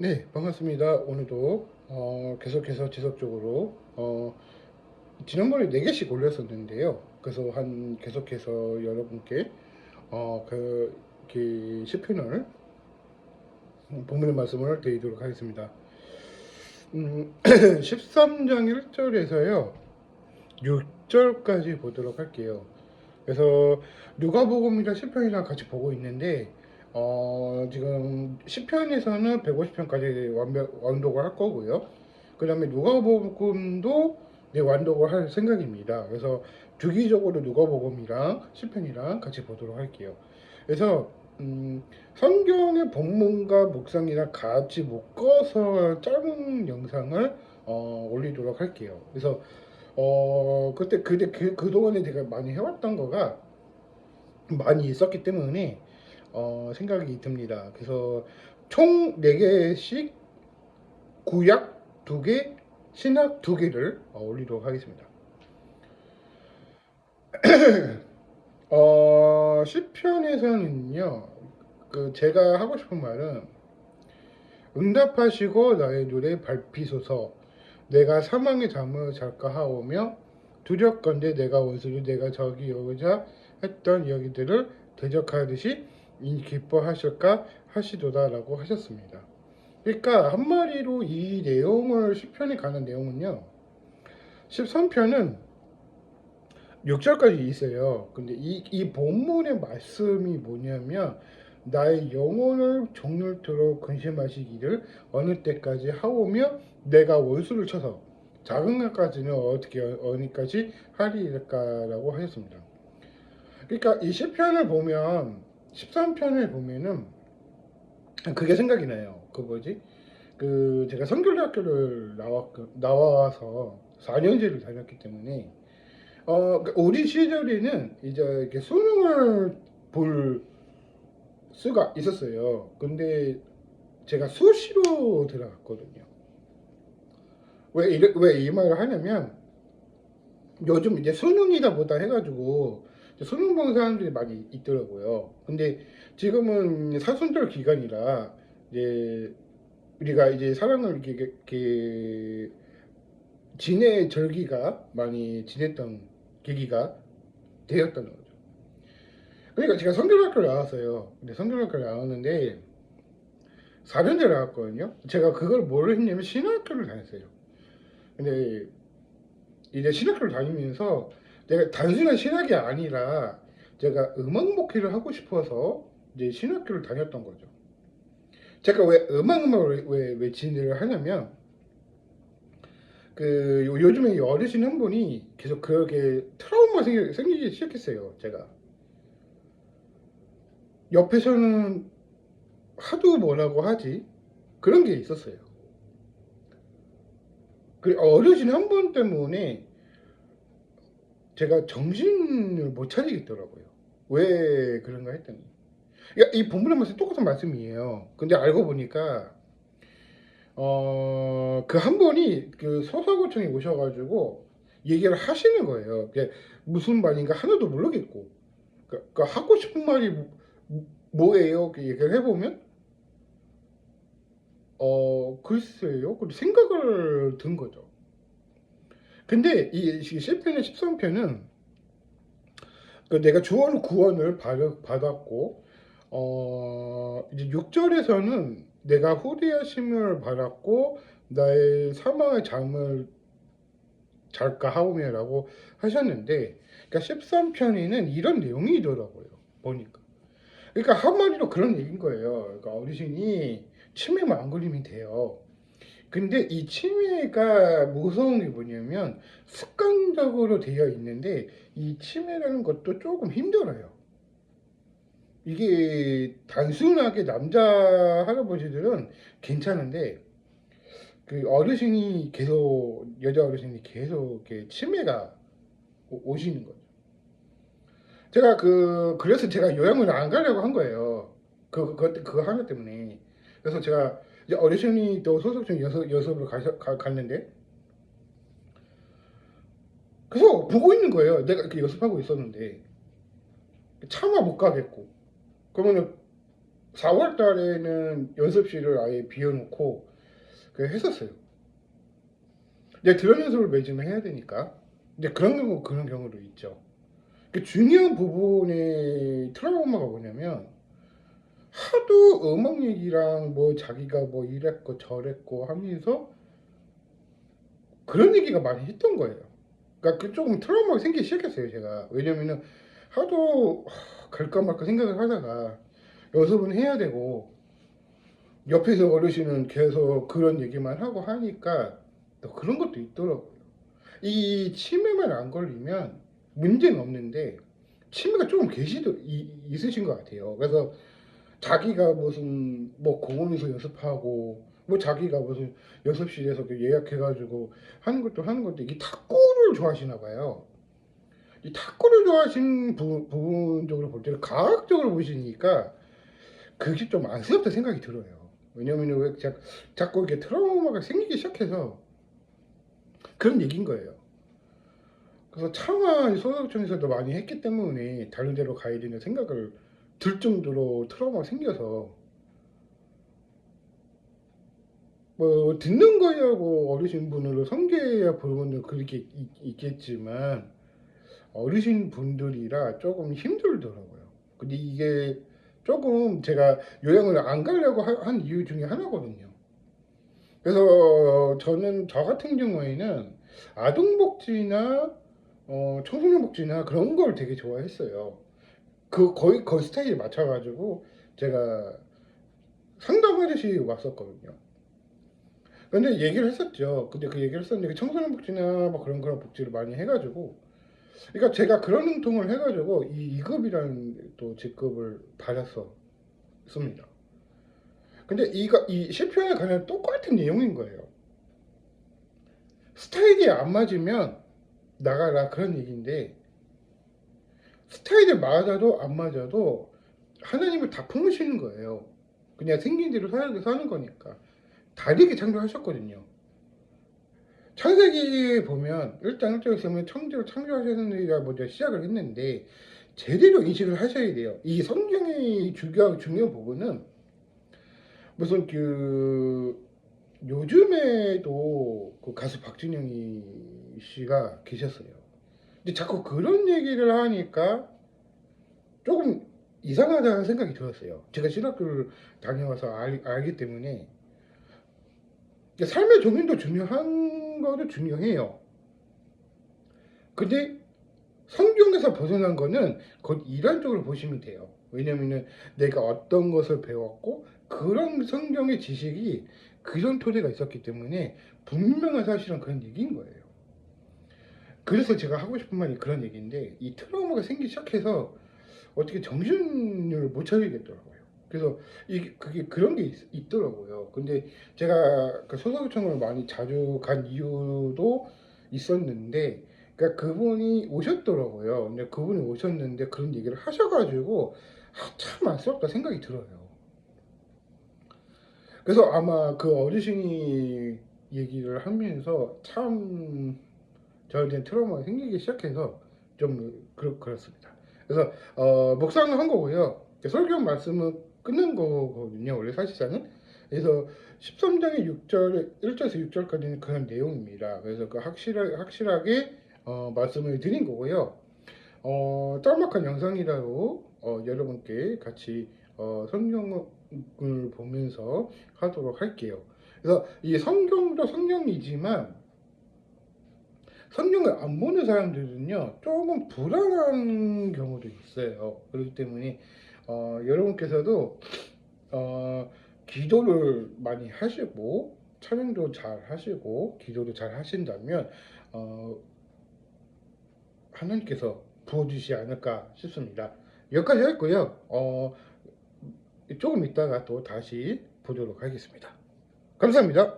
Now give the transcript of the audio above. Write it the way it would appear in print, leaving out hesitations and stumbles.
네, 반갑습니다. 오늘도 계속해서 지속적으로 지난번에 4개씩 올렸었는데요. 그래서 계속해서 여러분께 그 시편을 본문의 말씀을 드리도록 하겠습니다. 13장 1절에서요 6절까지 보도록 할게요. 그래서 누가복음이랑 시편이랑 같이 보고 있는데 지금 시편에서는 150편까지 완독을 할 거고요. 그 다음에 누가복음도 완독을 할 생각입니다. 그래서 주기적으로 누가복음이랑 시편이랑 같이 보도록 할게요. 그래서 성경의 본문과 묵상이랑 같이 묶어서 짧은 영상을 올리도록 할게요. 그래서 그때 그동안에 제가 많이 해왔던 거가 많이 있었기 때문에 생각이 듭니다. 그래서 총 4개씩 구약 2개, 신약 2개를 올리도록 하겠습니다. 시편에서는요, 제가 하고 싶은 말은 응답하시고 나의 눈에 밟히소서 내가 사망의 잠을 잘까 하오며 두렵건대 내가 원수를 내가 저기 여자 했던 이야기들을 대적하듯이 기뻐하실까 하시도다라고 하셨습니다. 그러니까 한마디로 이 내용을 시편에 가는 내용은요 13편은 6절까지 있어요. 근데 이 본문의 말씀이 뭐냐면 나의 영혼을 종일토록 근심하시기를 어느 때까지 하오며 내가 원수를 쳐서 작은 것까지는 어떻게 어디까지 하리일까라고 하셨습니다. 그러니까 이 시편을 보면 13편을 보면은 그게 생각이 나요. 그 뭐지? 제가 선교대학교를 나와서 4년제를 다녔기 때문에 우리 시절에는 이제 이렇게 수능을 볼 수가 있었어요. 근데 제가 수시로 들어갔거든요. 왜 이 말을 하냐면 요즘 이제 수능이다 보다 해가지고 수능 보는 사람들이 많이 있더라고요. 근데 지금은 사순절 기간이라 이제 우리가 이제 사랑을 이렇게 지내 절기가 많이 지냈던 계기가 되었던 거죠. 그러니까 제가 성결학교를 나왔어요. 근데 성결학교를 나왔는데 4년제 나왔거든요. 제가 그걸 뭘 했냐면 신학교를 다녔어요. 근데 이제 신학교를 다니면서 내가 단순한 신학이 아니라 제가 음악 목회를 하고 싶어서 이제 신학교를 다녔던 거죠. 제가 왜 음악을 왜 진행을 하냐면 요즘에 어르신 한 분이 계속 그렇게 트라우마 생기기 시작했어요. 제가 옆에서는 하도 뭐라고 하지 그런 게 있었어요. 그 어르신 한 분 때문에 제가 정신을 못 차리겠더라고요. 왜 그런가 했더니 이 본문의 말씀 똑같은 말씀이에요. 근데 알고 보니까 그 한 분이 그 소사구청에 오셔가지고 얘기를 하시는 거예요. 그게 무슨 말인가 하나도 모르겠고 하고 싶은 말이 뭐예요? 얘기를 해보면 글쎄요. 생각을 든 거죠. 근데 이 시편의 13편은 내가 주어는 구원을 받았고 이제 6절에서는 내가 후대하심을 받았고 나의 사망의 잠을 잘까 하오며라고 하셨는데 그러니까 13편에는 이런 내용이더라고요. 보니까. 그러니까 한마디로 그런 얘기인 거예요. 그러니까 어르신이 치매만 안 걸리면 돼요. 근데 이 치매가 무서운 게 뭐냐면 습관적으로 되어 있는데 이 치매라는 것도 조금 힘들어요. 이게 단순하게 남자 할아버지들은 괜찮은데 어르신이 계속 여자 어르신이 계속 이렇게 치매가 오시는 거죠. 제가 그래서 제가 요양원을 안 가려고 한 거예요. 그거 하나 때문에. 그래서 제가 이제 어르신이 또 소속청 여sob으로 갔는데 그래서 보고 있는 거예요. 내가 이렇게 연습하고 있었는데 차마 못 가겠고 그러면은 4월 달에는 연습실을 아예 비워놓고 했었어요. 이제 드럼 연습을 매주 해야 되니까. 이제 그런 경우도 있죠. 중요한 부분의 트라우마가 뭐냐면, 하도 음악 얘기랑 뭐 자기가 뭐 이랬고 저랬고 하면서 그런 얘기가 많이 했던 거예요. 그러니까 조금 트라우마가 생기기 시작했어요, 제가. 왜냐면은 하도 갈까 말까 생각을 하다가 연습은 해야 되고, 옆에서 어르신은 계속 그런 얘기만 하고 하니까 또 그런 것도 있더라고요. 이 치매만 안 걸리면 문제는 없는데, 치매가 조금 있으신 것 같아요. 그래서 자기가 무슨 뭐 공원에서 연습하고, 뭐 자기가 무슨 연습실에서 예약해가지고 하는 것도, 이게 탁구를 좋아하시나 봐요. 이 탁구를 좋아하시는 부분적으로 볼 때는 과학적으로 보시니까 그게 좀 안쓰럽다 생각이 들어요. 왜냐면 왜 자꾸 이렇게 트라우마가 생기기 시작해서 그런 얘기인 거예요. 그래서 차마 소아청에서도 많이 했기 때문에 다른 데로 가야 되는 생각을 들 정도로 트라우마가 생겨서, 뭐 듣는 거냐고 어르신 분으로 성계야 보면 그렇게 있겠지만 어르신 분들이라 조금 힘들더라고요. 근데 이게 조금 제가 요양을 안 가려고 한 이유 중에 하나거든요. 그래서 저는 저 같은 경우에는 아동복지나 청소년복지나 그런 걸 되게 좋아했어요. 거의 스타일에 맞춰가지고 제가 상담하듯이 왔었거든요. 근데 얘기를 했었죠. 근데 그 얘기를 했었는데 청소년 복지나 뭐 그런 복지를 많이 해가지고, 그러니까 제가 그런 행동을 해가지고 이 2급이라는 또 직급을 받았었습니다. 근데 이 실패에 관한 똑같은 내용인 거예요. 스타일이 안 맞으면 나가라, 그런 얘기인데, 스타일이 맞아도 안 맞아도 하나님을 다 품으시는 거예요. 그냥 생긴 대로 사는 거니까. 다르게 창조하셨거든요. 창세기 보면 일장 1절에서 보면 천지를 창조하시는 일이라 먼저 시작을 했는데, 제대로 인식을 하셔야 돼요. 이 성경의 중요한 부분은 무슨 요즘에도 그 가수 박진영이 씨가 계셨어요. 근데 자꾸 그런 얘기를 하니까 조금 이상하다는 생각이 들었어요. 제가 신학교를 다녀와서 알기 때문에. 삶의 종인도 중요한 거는 중요해요. 근데 성경에서 벗어난 거는 곧 이단적으로 보시면 돼요. 왜냐면은 내가 어떤 것을 배웠고 그런 성경의 지식이 그런 토대가 있었기 때문에 분명한 사실은 그런 얘기인 거예요. 그래서 제가 하고 싶은 말이 그런 얘기인데, 이 트라우마가 생기기 시작해서 어떻게 정신을 못 차리겠더라고요. 그래서 그게 그런 게 있더라고요. 근데 제가 그 소서구청을 많이 자주 간 이유도 있었는데, 그러니까 그분이 오셨더라고요. 근데 그분이 오셨는데 그런 얘기를 하셔가지고 참 안쓰럽다 생각이 들어요. 그래서 아마 그 어르신이 얘기를 하면서 참 저한테는 트라우마가 생기기 시작해서 좀 그렇습니다. 그래서 묵상을 한 거고요. 설교 말씀은 끝낸 거거든요, 원래 사실상은. 그래서 13장의 6절, 1절에서 6절까지는 그런 내용입니다. 그래서 그 확실하게 말씀을 드린 거고요. 짤막한 영상이라도 여러분께 같이 성경을 보면서 하도록 할게요. 그래서 이 성경도 성경이지만 성경을 안 보는 사람들은요 조금 불안한 경우도 있어요. 그렇기 때문에 여러분께서도 기도를 많이 하시고 찬양도 잘 하시고 기도도 잘 하신다면 하나님께서 부어주시지 않을까 싶습니다. 여기까지 했고요. 조금 있다가 또 다시 보도록 하겠습니다. 감사합니다.